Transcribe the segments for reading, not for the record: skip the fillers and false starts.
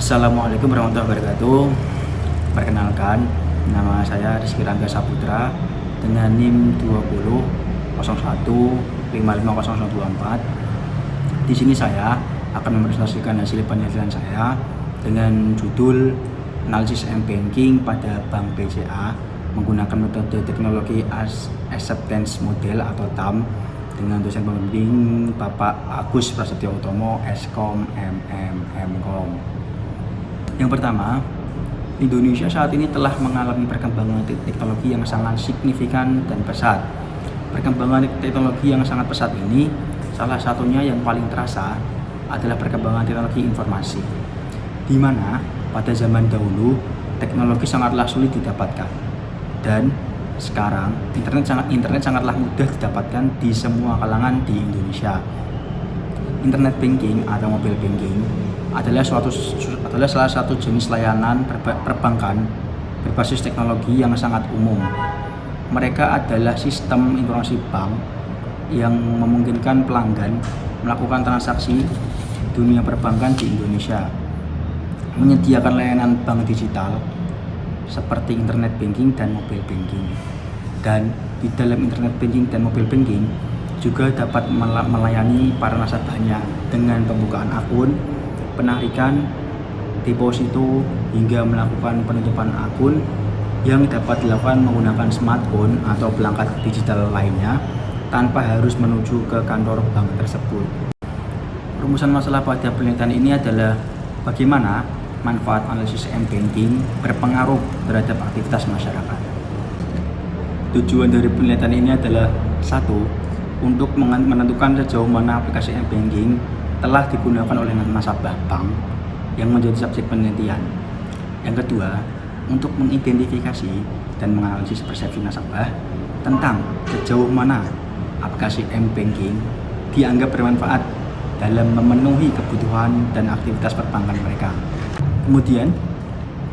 Assalamualaikum warahmatullahi wabarakatuh. Perkenalkan, nama saya Rizky Rangga Saputra dengan NIM 2001555024. Di sini saya akan mempresentasikan hasil penelitian saya dengan judul Analisis M-Banking pada Bank BCA menggunakan metode teknologi Acceptance Model atau TAM dengan dosen pembimbing Bapak Agus Prasetyo Utomo, Eskom, MKOM. Yang pertama, Indonesia saat ini telah mengalami perkembangan teknologi yang sangat signifikan dan pesat. Perkembangan teknologi yang sangat pesat ini, salah satunya yang paling terasa adalah perkembangan teknologi informasi, di mana pada zaman dahulu teknologi sangatlah sulit didapatkan, dan sekarang internet sangatlah mudah didapatkan di semua kalangan di Indonesia. Internet banking atau mobile banking adalah salah satu jenis layanan perbankan berbasis teknologi yang sangat umum. Mereka adalah sistem informasi bank yang memungkinkan pelanggan melakukan transaksi dunia perbankan di Indonesia, menyediakan layanan bank digital seperti internet banking dan mobile banking. Dan di dalam internet banking dan mobile banking juga dapat melayani para nasabahnya dengan pembukaan akun, penarikan, deposito, hingga melakukan penutupan akun yang dapat dilakukan menggunakan smartphone atau perangkat digital lainnya tanpa harus menuju ke kantor bank tersebut. Rumusan masalah pada penelitian ini adalah bagaimana manfaat analisis M-Banking berpengaruh terhadap aktivitas masyarakat. Tujuan dari penelitian ini adalah satu, untuk menentukan sejauh mana aplikasi M-Banking telah digunakan oleh nasabah bank yang menjadi subjek penelitian. Yang kedua, untuk mengidentifikasi dan menganalisis persepsi nasabah tentang sejauh mana aplikasi M-Banking dianggap bermanfaat dalam memenuhi kebutuhan dan aktivitas perbankan mereka. Kemudian,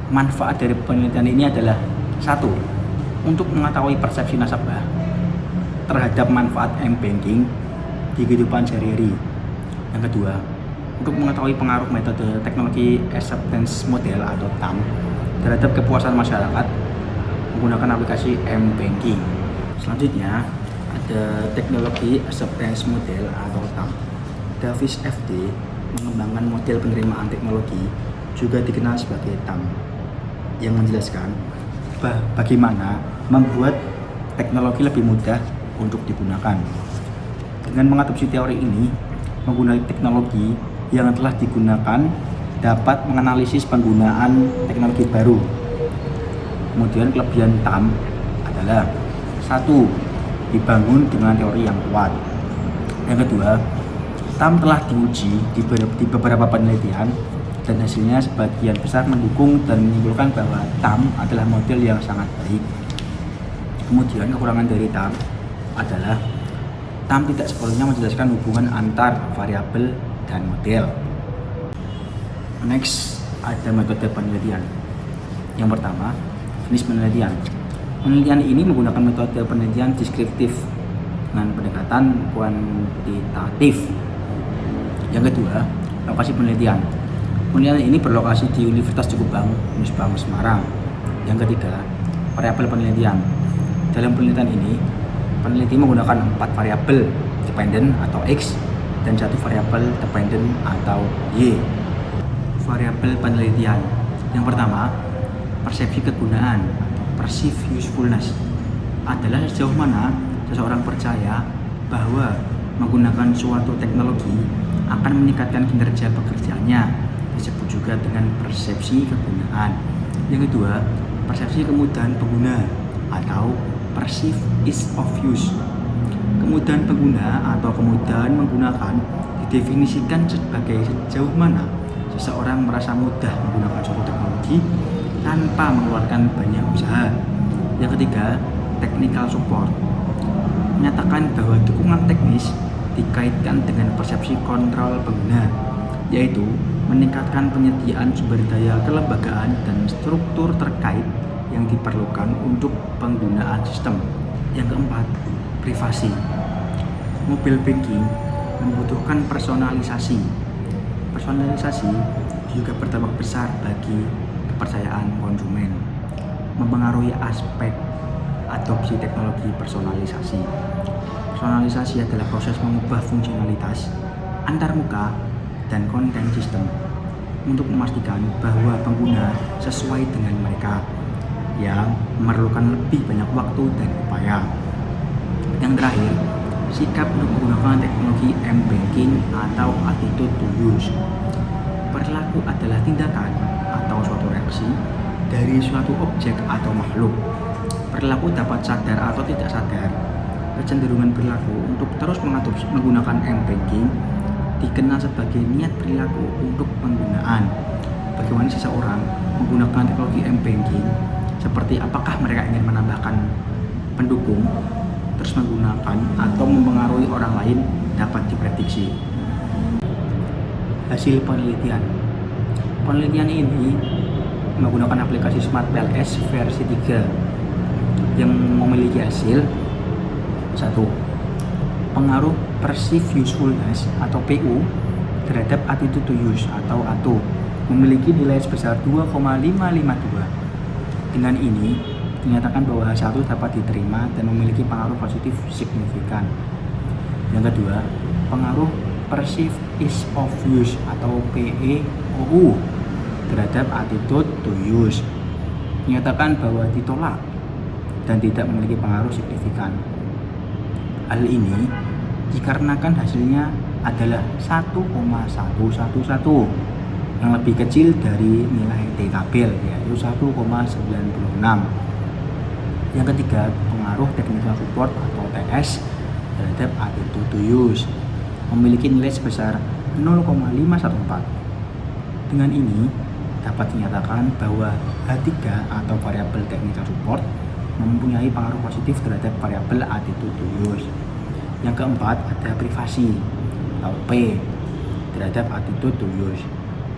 manfaat dari penelitian ini adalah satu, untuk mengetahui persepsi nasabah terhadap manfaat M-Banking di kehidupan sehari-hari. Yang kedua, untuk mengetahui pengaruh metode teknologi Acceptance Model atau TAM terhadap kepuasan masyarakat menggunakan aplikasi M-Banking. Selanjutnya, ada teknologi Acceptance Model atau TAM. Davis FD mengembangkan model penerimaan teknologi, juga dikenal sebagai TAM, yang menjelaskan bagaimana membuat teknologi lebih mudah untuk digunakan. Dengan mengadopsi teori ini, menggunakan teknologi yang telah digunakan dapat menganalisis penggunaan teknologi baru. Kemudian kelebihan TAM adalah satu, dibangun dengan teori yang kuat. Yang kedua, TAM telah diuji di beberapa penelitian dan hasilnya sebagian besar mendukung dan menyimpulkan bahwa TAM adalah model yang sangat baik. Kemudian kekurangan dari TAM adalah TAM tidak sepenuhnya menjelaskan hubungan antar variabel dan model. Next, ada metode penelitian. Yang pertama, jenis penelitian. Penelitian ini menggunakan metode penelitian deskriptif dengan pendekatan kuantitatif. Yang kedua, lokasi penelitian. Penelitian ini berlokasi di Universitas Cukubang, Unisbank Semarang. Yang ketiga, variabel penelitian. Dalam penelitian ini, peneliti menggunakan 4 variabel dependent atau X dan 1 variabel dependent atau Y. Variabel penelitian. Yang pertama, persepsi kegunaan atau perceived usefulness adalah sejauh mana seseorang percaya bahwa menggunakan suatu teknologi akan meningkatkan kinerja pekerjaannya, disebut juga dengan persepsi kegunaan. Yang kedua, persepsi kemudahan pengguna atau perceived ease of use. Kemudahan pengguna atau kemudahan menggunakan didefinisikan sebagai sejauh mana seseorang merasa mudah menggunakan suatu teknologi tanpa mengeluarkan banyak usaha. Yang ketiga, technical support menyatakan bahwa dukungan teknis dikaitkan dengan persepsi kontrol pengguna, yaitu meningkatkan penyediaan sumber daya kelembagaan dan struktur terkait yang diperlukan untuk penggunaan sistem. Yang keempat, privasi. Mobile banking membutuhkan personalisasi. Personalisasi juga berdampak besar bagi kepercayaan konsumen. Mempengaruhi aspek adopsi teknologi personalisasi. Personalisasi adalah proses mengubah fungsionalitas antarmuka dan konten sistem untuk memastikan bahwa pengguna sesuai dengan mereka yang memerlukan lebih banyak waktu dan upaya. Yang terakhir, sikap untuk menggunakan teknologi m-banking atau attitude to use. Perilaku adalah tindakan atau suatu reaksi dari suatu objek atau makhluk. Perilaku dapat sadar atau tidak sadar. Kecenderungan perilaku untuk terus menggunakan m-banking dikenal sebagai niat perilaku untuk penggunaan. Bagaimana seseorang menggunakan teknologi m-banking, seperti apakah mereka ingin menambahkan pendukung, terus menggunakan atau mempengaruhi orang lain dapat diprediksi. Hasil penelitian. Penelitian ini menggunakan aplikasi Smart PLS versi 3 yang memiliki hasil 1. Pengaruh perceived usefulness atau PU terhadap attitude to use atau ATO memiliki nilai sebesar 2,552. Dengan ini dinyatakan bahwa hasil itu dapat diterima dan memiliki pengaruh positif signifikan. Yang kedua, pengaruh perceived ease of use atau PEOU terhadap attitude to use dinyatakan bahwa ditolak dan tidak memiliki pengaruh signifikan. Hal ini dikarenakan hasilnya adalah 1,111 yang lebih kecil dari nilai T tabel, yaitu 1,96. Yang ketiga, pengaruh technical support atau TS terhadap attitude to use memiliki nilai sebesar 0,514. Dengan ini dapat dinyatakan bahwa H3 atau variabel technical support mempunyai pengaruh positif terhadap variabel attitude to use. Yang keempat, ada privasi atau P terhadap attitude to use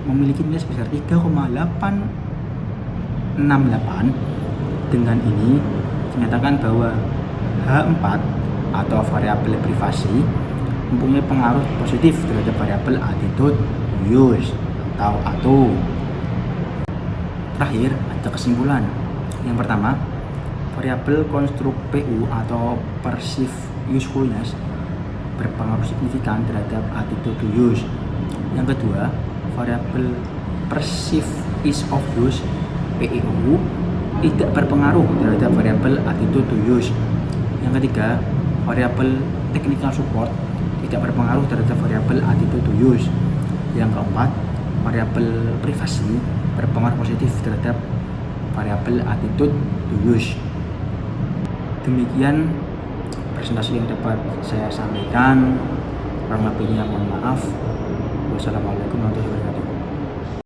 memiliki nilai sebesar 3,868. Dengan ini dinyatakan bahwa H4 atau variabel privasi mempunyai pengaruh positif terhadap variabel attitude to use atau ATO. Terakhir, ada kesimpulan. Yang pertama, variabel konstruk PU atau perceived usefulness berpengaruh signifikan terhadap attitude to use. Yang kedua, variabel perceived ease of use PEOU tidak berpengaruh terhadap variabel attitude to use. Yang ketiga, variabel technical support tidak berpengaruh terhadap variabel attitude to use. Yang keempat, variabel privasi berpengaruh positif terhadap variabel attitude to use. Demikian presentasi yang dapat saya sampaikan. Kurang lebihnya mohon maaf. Wassalamualaikum warahmatullahi wabarakatuh.